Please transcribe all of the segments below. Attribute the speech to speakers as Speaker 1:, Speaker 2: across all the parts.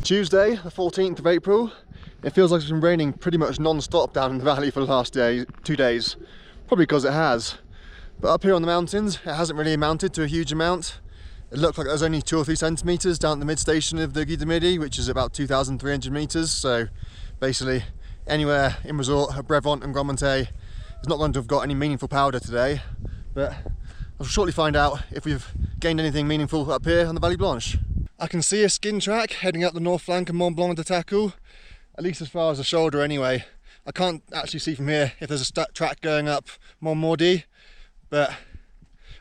Speaker 1: Tuesday, the 14th of April. It feels like it's been raining pretty much non-stop down in the valley for the last 2 days. Probably because it has. But up here on the mountains, it hasn't really amounted to a huge amount. It looked like there's only 2 or 3 centimetres down at the mid-station of the Guide du Midi, which is about 2,300 metres. So basically, anywhere in resort at Brevant and Grand Montet is not going to have got any meaningful powder today. But I'll shortly find out if we've gained anything meaningful up here on the Vallée Blanche. I can see a skin track heading up the north flank of Mont Blanc de Tacle, at least as far as the shoulder anyway. I can't actually see from here if there's a track going up Mont Mordi, but at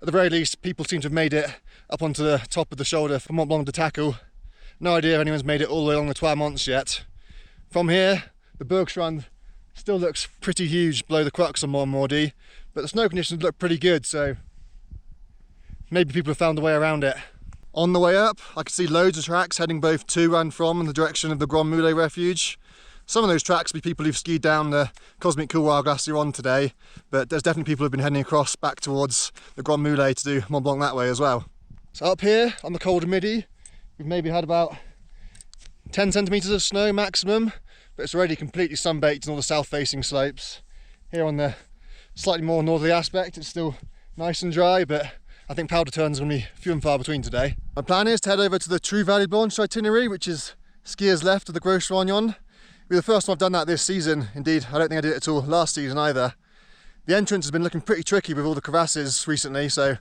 Speaker 1: the very least people seem to have made it up onto the top of the shoulder for Mont Blanc de Tacle. No idea if anyone's made it all the way along the Trois Monts yet. From here, the Bergstrand still looks pretty huge below the crux of Mont Mordi, but the snow conditions look pretty good, so maybe people have found a way around it. On the way up, I can see loads of tracks heading both to and from in the direction of the Grand Mulets refuge. Some of those tracks will be people who've skied down the Cosmic Couloir Glacier on today, but there's definitely people who've been heading across back towards the Grand Mulets to do Mont Blanc that way as well. So up here on the Col du Midi, we've maybe had about 10 centimetres of snow maximum, but it's already completely sunbaked in all the south-facing slopes. Here on the slightly more northerly aspect, it's still nice and dry, but I think powder turns are going to be few and far between today. My plan is to head over to the true Vallée Blanche itinerary, which is skiers left of the Gros Rognon. It'll be the first time I've done that this season. Indeed, I don't think I did it at all last season either. The entrance has been looking pretty tricky with all the crevasses recently, so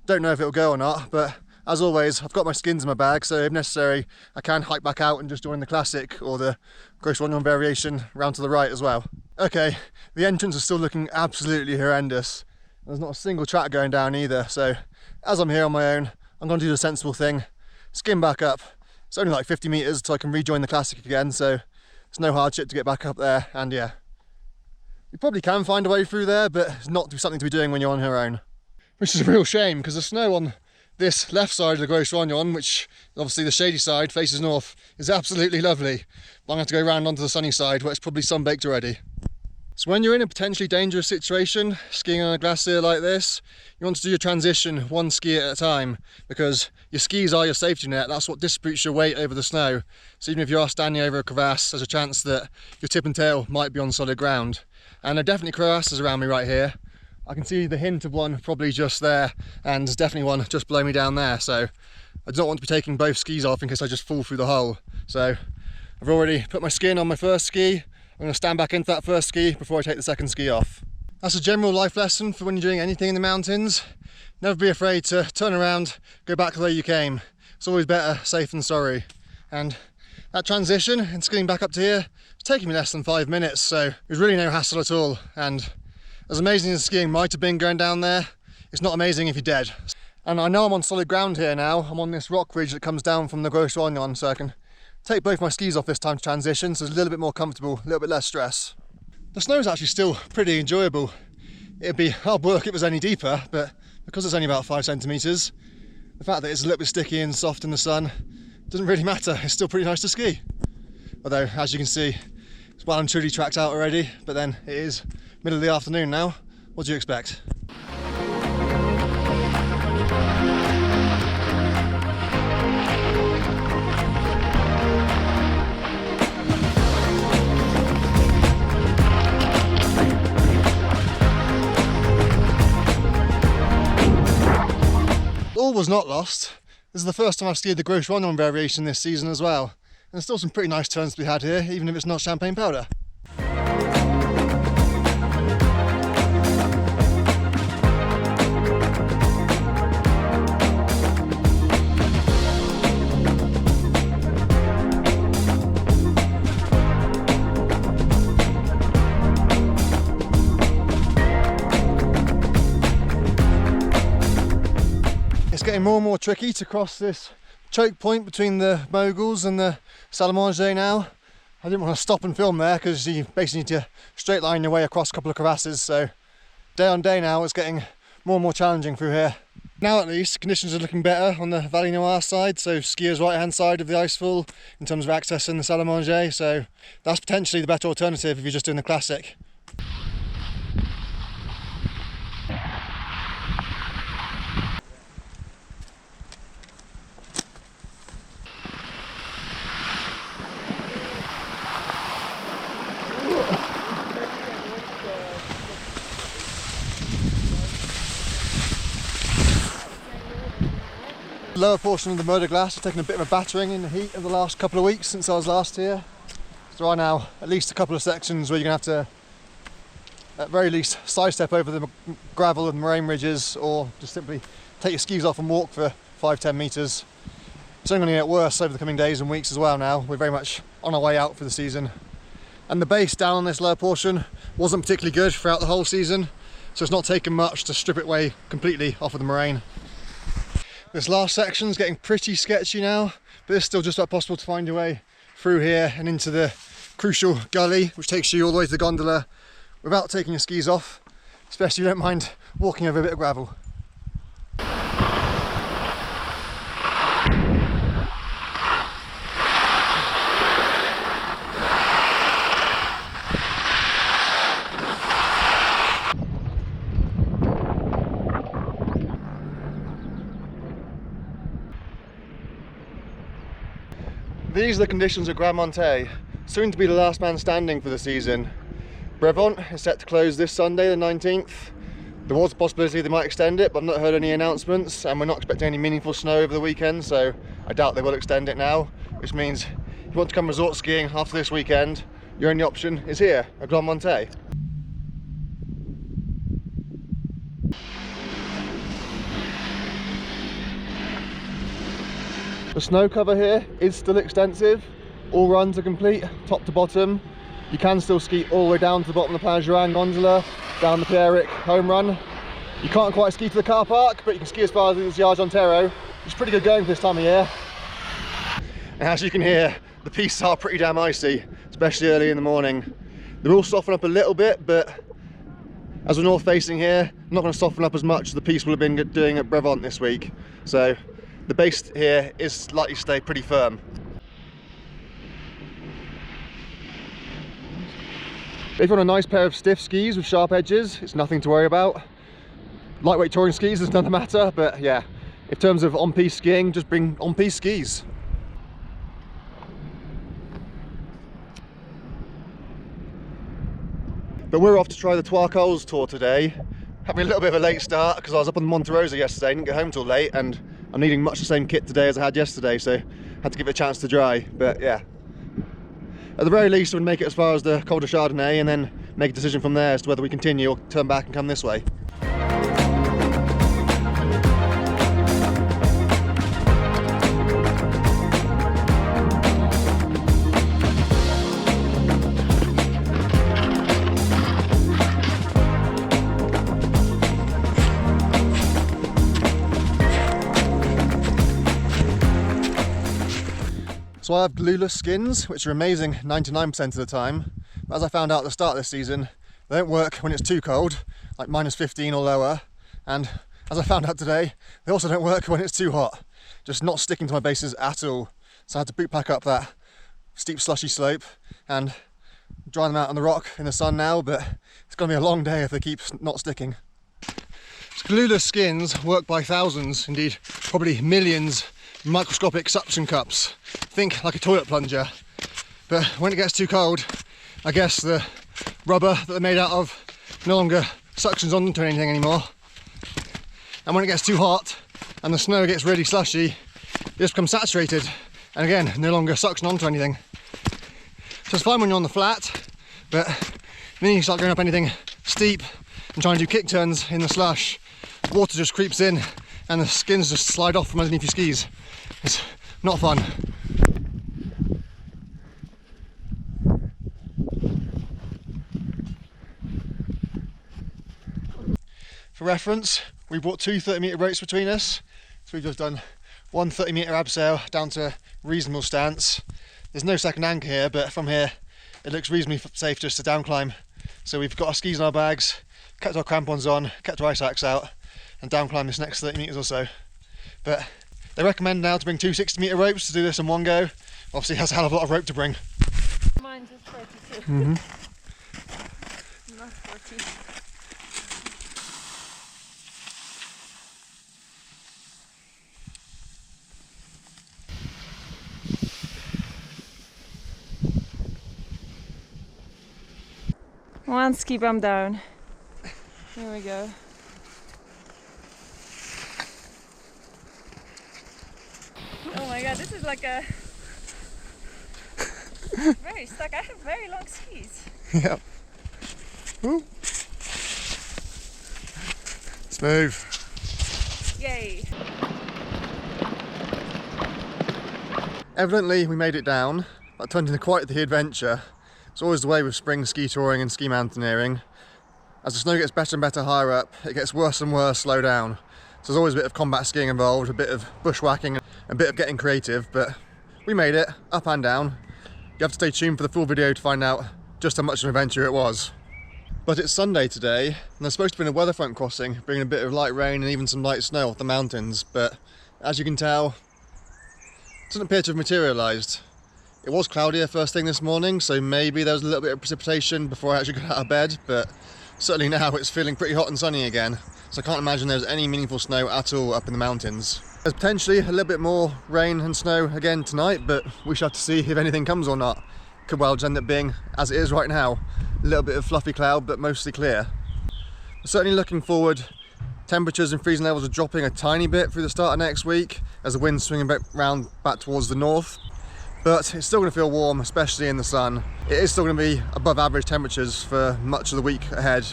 Speaker 1: don't know if it'll go or not, but as always, I've got my skins in my bag, so if necessary, I can hike back out and just join the classic or the Gros Rognon variation round to the right as well. Okay, the entrance is still looking absolutely horrendous. There's not a single track going down either, so as I'm here on my own, I'm going to do the sensible thing, skim back up. It's only like 50 metres until I can rejoin the classic again, so it's no hardship to get back up there, and yeah. You probably can find a way through there, but it's not something to be doing when you're on your own. Which is a real shame, because the snow on this left side of the Gros Rognon, which obviously the shady side faces north, is absolutely lovely. But I'm going to have to go round onto the sunny side where it's probably sunbaked already. So when you're in a potentially dangerous situation, skiing on a glacier like this, you want to do your transition one ski at a time, because your skis are your safety net. That's what distributes your weight over the snow. So even if you are standing over a crevasse, there's a chance that your tip and tail might be on solid ground. And there are definitely crevasses around me right here. I can see the hint of one probably just there, and there's definitely one just below me down there. So I do not want to be taking both skis off in case I just fall through the hole. So I've already put my skin on my first ski. I'm going to stand back into that first ski before I take the second ski off. That's a general life lesson for when you're doing anything in the mountains. Never be afraid to turn around, go back the way you came. It's always better safe than sorry. And that transition and skiing back up to here, it's taking me less than 5 minutes, so it was really no hassle at all. And as amazing as skiing might have been going down there, it's not amazing if you're dead. And I know I'm on solid ground here now. I'm on this rock ridge that comes down from the Gros Rognon, so I can take both my skis off this time to transition, so it's a little bit more comfortable, a little bit less stress. The snow is actually still pretty enjoyable. It'd be hard work if it was any deeper, but because it's only about 5 centimetres, the fact that it's a little bit sticky and soft in the sun doesn't really matter. It's still pretty nice to ski. Although, as you can see, it's well and truly tracked out already, but then it is middle of the afternoon now. What do you expect? All was not lost. This is the first time I've skied the Gros Rognon variation this season as well. And there's still some pretty nice turns to be had here, even if it's not champagne powder. It's getting more and more tricky to cross this choke point between the moguls and the Salamangé now. I didn't want to stop and film there because you basically need to straight line your way across a couple of crevasses, so day on day now it's getting more and more challenging through here. Now at least conditions are looking better on the Vallée Noire side, so skiers right hand side of the icefall in terms of accessing the Salamangé, so that's potentially the better alternative if you're just doing the classic. lower portion of the Mur de Glace has taken a bit of a battering in the heat of the last couple of weeks since I was last here. So there are now at least a couple of sections where you're going to have to, at very least, sidestep over the gravel and moraine ridges, or just simply take your skis off and walk for 5-10 metres. It's only going to get worse over the coming days and weeks as well now. We're very much on our way out for the season. And the base down on this lower portion wasn't particularly good throughout the whole season, so it's not taken much to strip it away completely off of the moraine. This last section's getting pretty sketchy now, but it's still just about possible to find your way through here and into the crucial gully, which takes you all the way to the gondola without taking your skis off, especially if you don't mind walking over a bit of gravel. These are the conditions at Grand Montet, soon to be the last man standing for the season. Brevant is set to close this Sunday, the 19th. There was a possibility they might extend it, but I've not heard any announcements, and we're not expecting any meaningful snow over the weekend, so I doubt they will extend it now, which means if you want to come resort skiing after this weekend, your only option is here at Grand Montet. The snow cover here is still extensive. All runs are complete, top to bottom. You can still ski all the way down to the bottom of the Pageran gondola, down the Pierrick home run. You can't quite ski to the car park, but you can ski as far as the Argentero, which is pretty good going for this time of year. And as you can hear, the pistes are pretty damn icy, especially early in the morning. They will soften up a little bit, but as we're north facing here, not going to soften up as much as the piste will have been doing at Brevant this week. So the base here is likely to stay pretty firm. If you want a nice pair of stiff skis with sharp edges, it's nothing to worry about. Lightweight touring skis is another matter, but yeah, in terms of on-piste skiing, just bring on-piste skis. But we're off to try the Trois Cols tour today. Having a little bit of a late start because I was up on the Monte Rosa yesterday, didn't get home till late, and I'm needing much the same kit today as I had yesterday, so had to give it a chance to dry. But yeah, at the very least we'll make it as far as the Col de Chardonnay and then make a decision from there as to whether we continue or turn back and come this way. So I have glueless skins, which are amazing 99% of the time, but as I found out at the start of this season, they don't work when it's too cold, like -15 or lower, and as I found out today, they also don't work when it's too hot, just not sticking to my bases at all. So I had to boot pack up that steep slushy slope and dry them out on the rock in the sun now, but it's going to be a long day if they keep not sticking. So glueless skins work by thousands, indeed probably millions, microscopic suction cups. Think like a toilet plunger. But when it gets too cold, I guess the rubber that they're made out of no longer suctions onto anything anymore. And when it gets too hot and the snow gets really slushy, it just becomes saturated and again no longer suction onto anything. So it's fine when you're on the flat, but then you start going up anything steep and trying to do kick turns in the slush, water just creeps in and the skins just slide off from underneath your skis. It's not fun. For reference, we brought two 30-metre ropes between us, so we've just done one 30-metre abseil down to reasonable stance. There's no second anchor here, but from here it looks reasonably safe just to down climb. So we've got our skis in our bags, kept our crampons on, kept our ice axe out, and down climb this next 30 metres or so. But they recommend now to bring two 60-metre ropes to do this in one go. Obviously that's a hell of a lot of rope to bring.
Speaker 2: Mine's just 32.
Speaker 1: Mm-hmm.
Speaker 2: Not 40. One ski bump down. Here we go. Yeah, this is like a very stuck. I have very long skis.
Speaker 1: Yep. Woo. Smooth.
Speaker 2: Yay.
Speaker 1: Evidently we made it down. That turned into quite the adventure. It's always the way with spring ski touring and ski mountaineering. As the snow gets better and better higher up, it gets worse and worse slow down. So there's always a bit of combat skiing involved, a bit of bushwhacking, a bit of getting creative, but we made it, up and down. You have to stay tuned for the full video to find out just how much of an adventure it was. But it's Sunday today, and there's supposed to be a weather front crossing, bringing a bit of light rain and even some light snow off the mountains, but as you can tell, it doesn't appear to have materialised. It was cloudier first thing this morning, so maybe there was a little bit of precipitation before I actually got out of bed, but certainly now it's feeling pretty hot and sunny again, so I can't imagine there's any meaningful snow at all up in the mountains. There's potentially a little bit more rain and snow again tonight, but we shall have to see if anything comes or not. Could well just end up being, as it is right now, a little bit of fluffy cloud, but mostly clear. Certainly looking forward, temperatures and freezing levels are dropping a tiny bit through the start of next week, as the wind's swinging back towards the north. But it's still going to feel warm, especially in the sun. It is still going to be above average temperatures for much of the week ahead,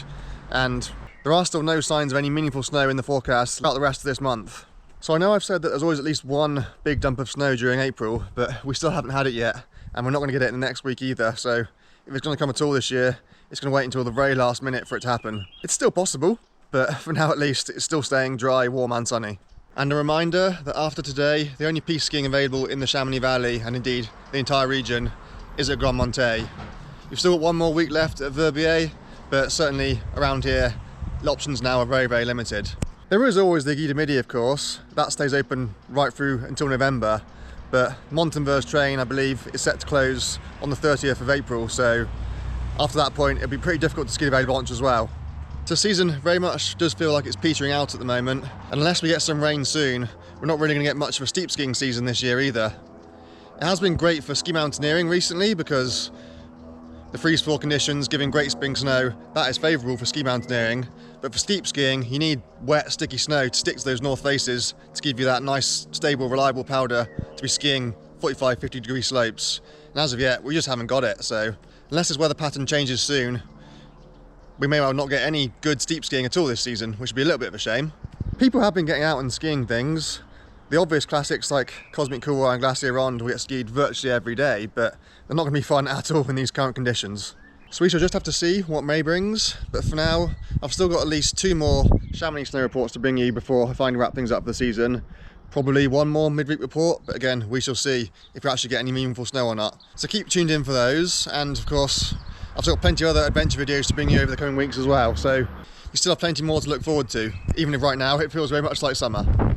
Speaker 1: and there are still no signs of any meaningful snow in the forecast throughout the rest of this month. So I know I've said that there's always at least one big dump of snow during April, but we still haven't had it yet, and we're not going to get it in the next week either, so if it's going to come at all this year, it's going to wait until the very last minute for it to happen. It's still possible, but for now at least, it's still staying dry, warm and sunny. And a reminder that after today, the only piste skiing available in the Chamonix Valley, and indeed the entire region, is at Grand Montet. You've still got one more week left at Verbier, but certainly around here, the options now are very, very limited. There is always the Guy de Midi, of course. That stays open right through until November, but Montenver's train, I believe, is set to close on the 30th of April, so after that point, it'll be pretty difficult to ski the Valley Blanche as well. So the season very much does feel like it's petering out at the moment, and unless we get some rain soon, we're not really going to get much of a steep skiing season this year either. It has been great for ski mountaineering recently because the freeze-fall conditions giving great spring snow, that is favourable for ski mountaineering, but for steep skiing you need wet, sticky snow to stick to those north faces to give you that nice, stable, reliable powder to be skiing 45-50 degree slopes. And as of yet, we just haven't got it, so unless this weather pattern changes soon, we may well not get any good steep skiing at all this season, which would be a little bit of a shame. People have been getting out and skiing things. The obvious classics like Cosmic Couloir and Glacier Ronde will get skied virtually every day, but they're not going to be fun at all in these current conditions. So we shall just have to see what May brings, but for now, I've still got at least 2 more Chamonix snow reports to bring you before I finally wrap things up for the season. Probably one more midweek report, but again, we shall see if we actually get any meaningful snow or not. So keep tuned in for those, and of course, I've still got plenty of other adventure videos to bring you over the coming weeks as well, so you still have plenty more to look forward to, even if right now it feels very much like summer.